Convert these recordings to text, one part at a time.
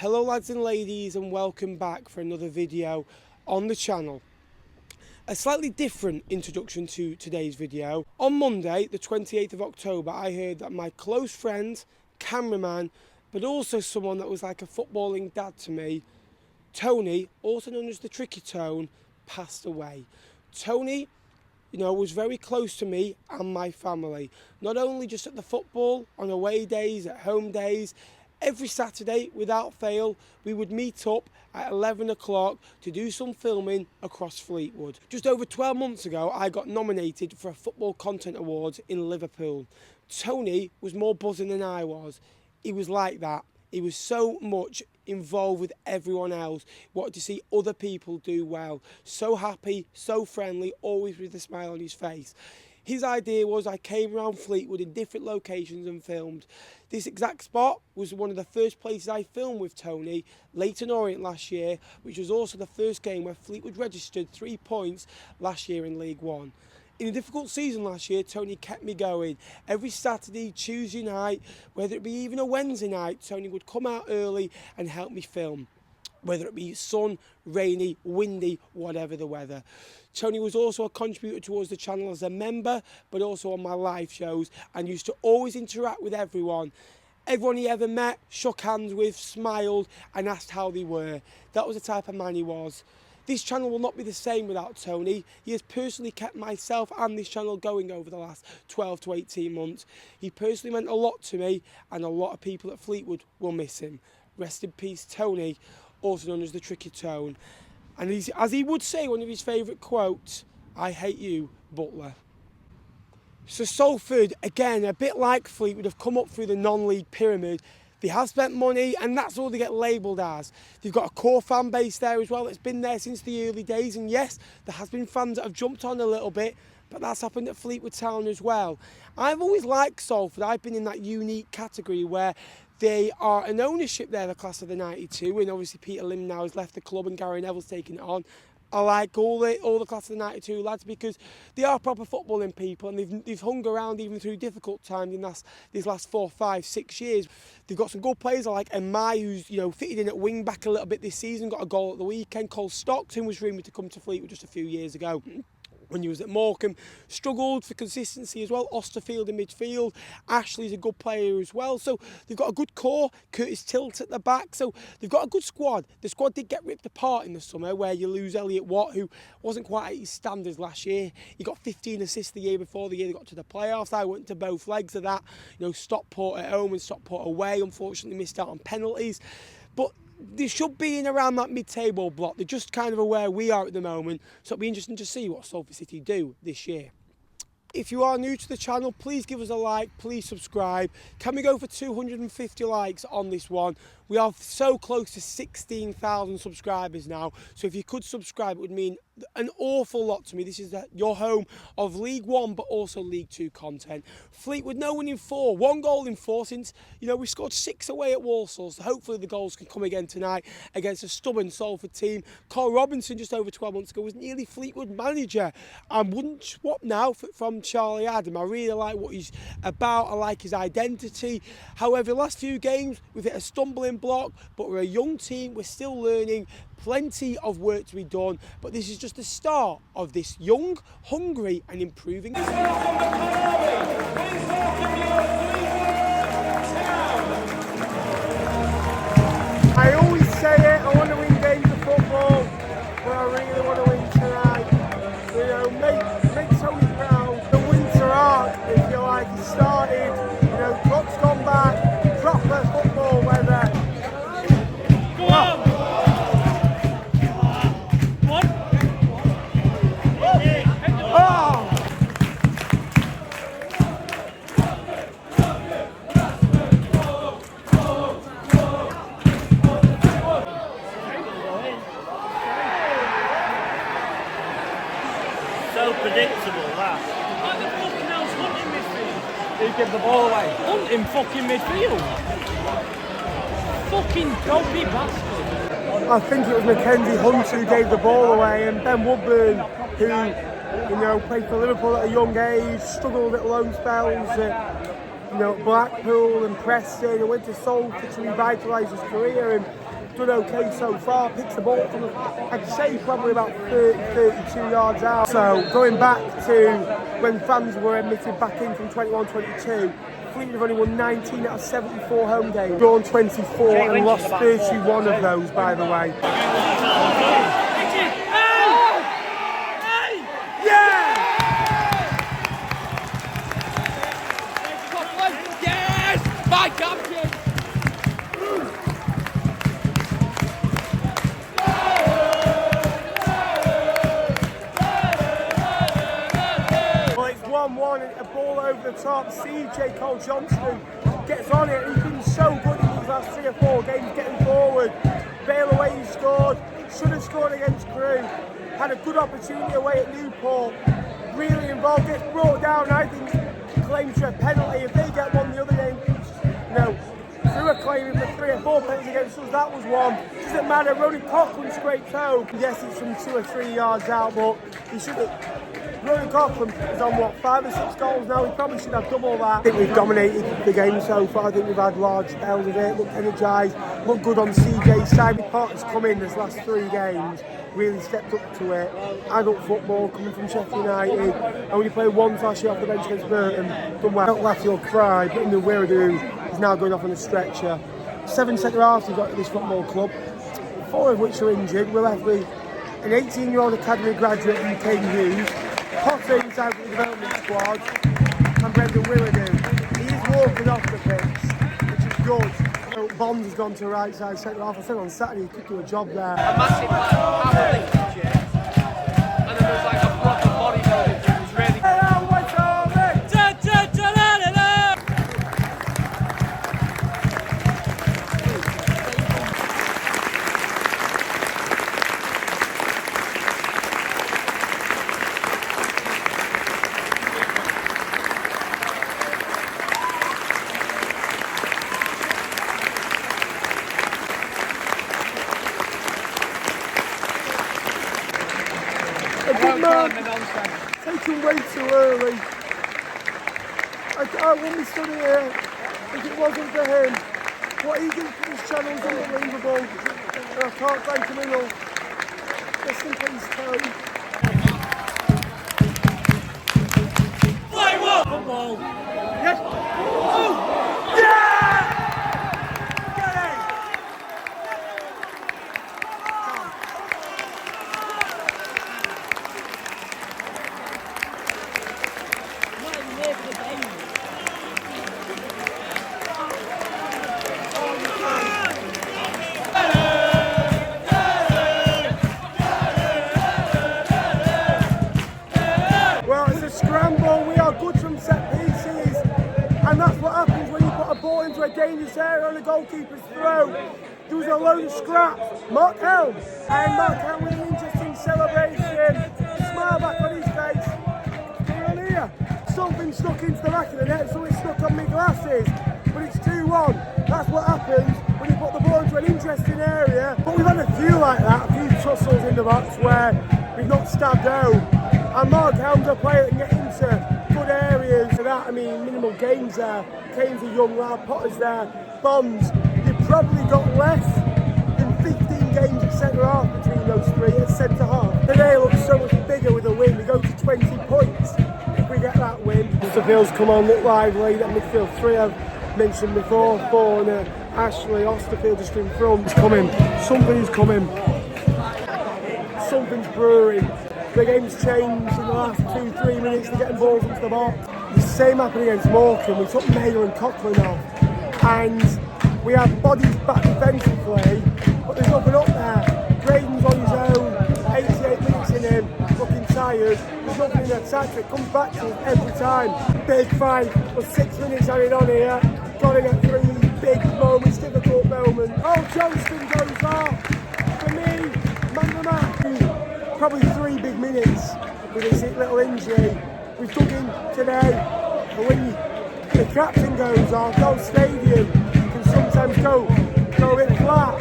Hello lads and ladies, and welcome back for another video on the channel. A slightly different introduction to today's video. On Monday, the 28th of October, I heard that my close friend, cameraman, but also someone that was like a footballing dad to me, Tony, also known as the Tricky Tone, passed away. Tony, was very close to me and my family. Not only just at the football, on away days, at home days. Every Saturday, without fail, we would meet up at 11 o'clock to do some filming across Fleetwood. Just over 12 months ago, I got nominated for a Football Content Awards in Liverpool. Tony was more buzzing than I was. He was like that. He was so much involved with everyone else, wanted to see other people do well. So happy, so friendly, always with a smile on his face. His idea was I came around Fleetwood in different locations and filmed. This exact spot was one of the first places I filmed with Tony, Leyton Orient last year, which was also the first game where Fleetwood registered 3 points last year in League One. In a difficult season last year, Tony kept me going. Every Saturday, Tuesday night, whether it be even a Wednesday night, Tony would come out early and help me film. Whether it be sun, rainy, windy, whatever the weather. Tony was also a contributor towards the channel as a member, but also on my live shows, and used to always interact with everyone. Everyone he ever met, shook hands with, smiled, and asked how they were. That was the type of man he was. This channel will not be the same without Tony. He has personally kept myself and this channel going over the last 12 to 18 months. He personally meant a lot to me, and a lot of people at Fleetwood will miss him. Rest in peace, Tony, also known as the Tricky Tone. And as he would say, one of his favourite quotes, "I hate you, Butler." So Salford, again, a bit like Fleetwood, have come up through the non-league pyramid. They have spent money, and that's all they get labelled as. They've got a core fan base there as well that's been there since the early days. And yes, there has been fans that have jumped on a little bit, but that's happened at Fleetwood Town as well. I've always liked Salford. I've been in that unique category where they are an ownership there, the class of the 92, and obviously Peter Lim now has left the club and Gary Neville's taken it on. I like all the class of the 92 lads because they are proper footballing people, and they've hung around even through difficult times in these last 4, 5, 6 years. They've got some good players like Mai, who's fitted in at wing back a little bit this season, got a goal at the weekend. Cole Stockton was rumoured to come to Fleetwood just a few years ago when he was at Morecambe, struggled for consistency as well. Osterfield in midfield. Ashley's a good player as well. So they've got a good core. Curtis Tilt at the back. So they've got a good squad. The squad did get ripped apart in the summer where you lose Elliot Watt, who wasn't quite at his standards last year. He got 15 assists the year before the year they got to the playoffs. I went to both legs of that. Stockport at home and Stockport away. Unfortunately missed out on penalties. But they should be in around that mid-table block. They're just kind of where we are at the moment. So it'll be interesting to see what Salford City do this year. If you are new to the channel, please give us a like, please subscribe. Can we go for 250 likes on this one? We are so close to 16,000 subscribers now. So if you could subscribe, it would mean an awful lot to me. This is your home of League One, but also League Two content. Fleetwood, no win in 4. 1 goal in 4 since, we scored 6 away at Walsall. So hopefully the goals can come again tonight against a stubborn Salford team. Carl Robinson, just over 12 months ago, was nearly Fleetwood manager. I wouldn't swap now from Charlie Adam. I really like what he's about. I like his identity. However, the last few games, we've hit a stumbling block, but we're a young team. We're still learning. Plenty of work to be done, but this is just the start of this young, hungry and improving team. I always say it, I want to win games of football, but I really want to win tonight. Make Tony proud. The winter arc, if you like, it started. Clock's gone back, proper football weather. Go on! So predictable, that. Like the fucking house hunting midfield. Who gave the ball away? Hunting fucking midfield. Fucking dopey bastard. I think it was Mackenzie Hunt who gave the ball away, and Ben Woodburn, who played for Liverpool at a young age, struggled at loan spells at Blackpool and Preston, and went to Salford to revitalise his career. And done okay so far. Picks the ball from, I'd say, probably about 30, 32 yards out. So going back to when fans were admitted back in from 21-22, Fleetwood have only won 19 out of 74 home games, drawn 24 and lost 31 of those, by the way. My captain! Well, it's 1-1 and a ball over the top. CJ Cole Johnston gets on it. He's been so good in these last 3 or 4 games getting forward. Bail away, he scored. Should have scored against Crewe. Had a good opportunity away at Newport. Really involved. Gets brought down, I think, claims for a penalty. If they get one the other game, Crewe are claiming for 3 or 4 penalties against us. That was one. Doesn't matter. Ronan Cochran scraped home. Yes, it's from 2 or 3 yards out, but he should have. Ronan Cochran is on what, 5 or 6 goals now. He probably should have double that. I think we've dominated the game so far. I think we've had large spells of it. Looked energised. Looked good on CJ's side. Parker's come in this last 3 games. Really stepped up to it. Adult football coming from Sheffield United. And when you play once last year off the bench against Burton, done well. Don't laugh, you'll cry. But in the Wirradu, he's now going off on a stretcher. 7 centre halves we've got at this football club, 4 of which are injured. We're left with an 18-year-old academy graduate from King Hughes, Potter inside the development squad, and Brendan Wirradu. He is walking off the pitch, which is good. So Bond has gone to right side centre half. I said on Saturday he could do a job there. A massive power linkage, and then there's like a proper bodybuilding thing. It's really taken way too early. I wouldn't be stood here if it wasn't for him. What he did for this channel is unbelievable. And I can't thank him enough. Rest in peace, Tony. football. Yes! Oh! Yeah! Get it! Well, it's a scramble. We are good from set pieces, and that's what happens when you put a ball into a dangerous area on the goalkeeper's throw. There was a load of scraps. Mark Helm, and Mark Helm with an interesting celebration. Smile back on his face. Come on here. Something stuck into the back of the net, something stuck on my glasses. But it's 2-1. That's what happens when you put the ball into an interesting area. But we've had a few like that, a few tussles in the box where we've not stabbed out. And Mark Helm's a player that can get into good areas. For that, I mean, minimal gains there. Kane's a young lad, Potter's there, Bonds. You've probably got less than 15 games at centre half between those 3 at centre half. Today looks so much bigger with a win. We go to 20 points if we get that win. Westerfield's come on, look lively. That midfield 3 I've mentioned before. Forner, Ashley, Osterfield just in front. It's coming. Something's coming. Something's brewing. The game's changed in the last 2-3 minutes. They're getting balls into the box. The same happened against Morecambe. We took Mayer and Cochran off, and we have bodies back defensively, but there's nothing up there. Graydon's on his own, 88 minutes in him, looking tired. There's nothing in the attack that comes back to us every time. Big fight, but 6 minutes added on here. Got to get through these big moments, difficult moments. Oh, Johnston goes off. For me, man of the match. Probably 3 big minutes with his little injury. We've dug in today, and when the captain goes off, Gold Stadium can sometimes go a bit flat,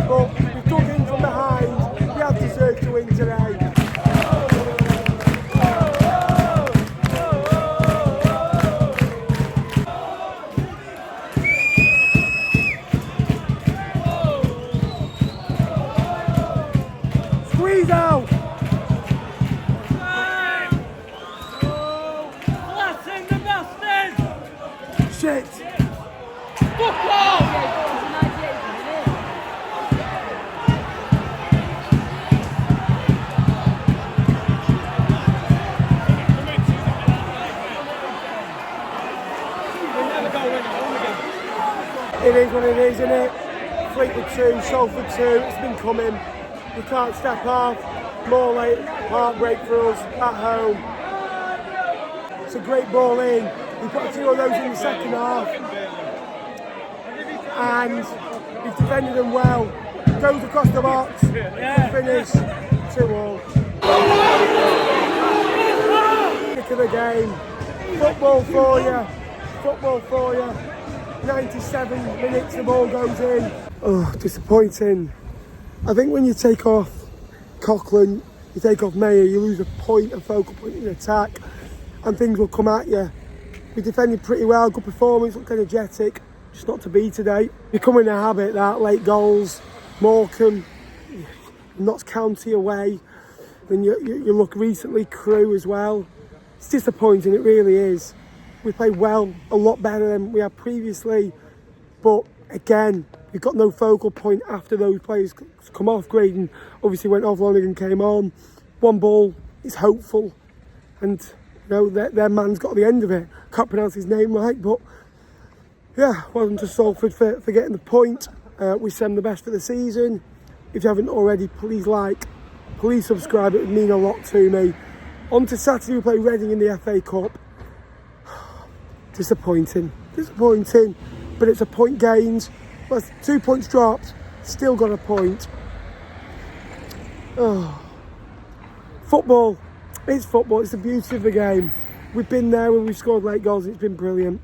but we've dug in from behind. We have deserved to win today. go. Blessing the bastard! Shit. Fuck off! It is what it is, isn't it? Fleetwood 2, Salford 2, it's been coming. You can't step off. More late, heartbreak for us at home. It's a great ball in. We put 2 of those in the second half. And we've defended them well. Goes across the box. Finish 2-all. Kick of the game. Football for you. Football for you. 97 minutes, the ball goes in. Oh, disappointing. I think when you take off Coughlin, you take off Mayer, you lose a point, a focal point in attack, and things will come at you. We defended pretty well, good performance, looked energetic, just not to be today. Becoming a habit, that late goals, Morecambe, Notts County away, then you look recently, Crewe as well. It's disappointing, it really is. We played well, a lot better than we had previously, but again, we've got no focal point after those players come off. Graydon obviously went off, Lonergan came on. One ball is hopeful, and you know their man's got the end of it. Can't pronounce his name right, but yeah, well done to Salford for getting the point. We send the best for the season. If you haven't already, please like, please subscribe, it would mean a lot to me. On to Saturday, we play Reading in the FA Cup. Disappointing, but it's a point gained. Well, 2 points dropped, still got a point. Oh. Football, it's the beauty of the game. We've been there when we've scored late goals, it's been brilliant.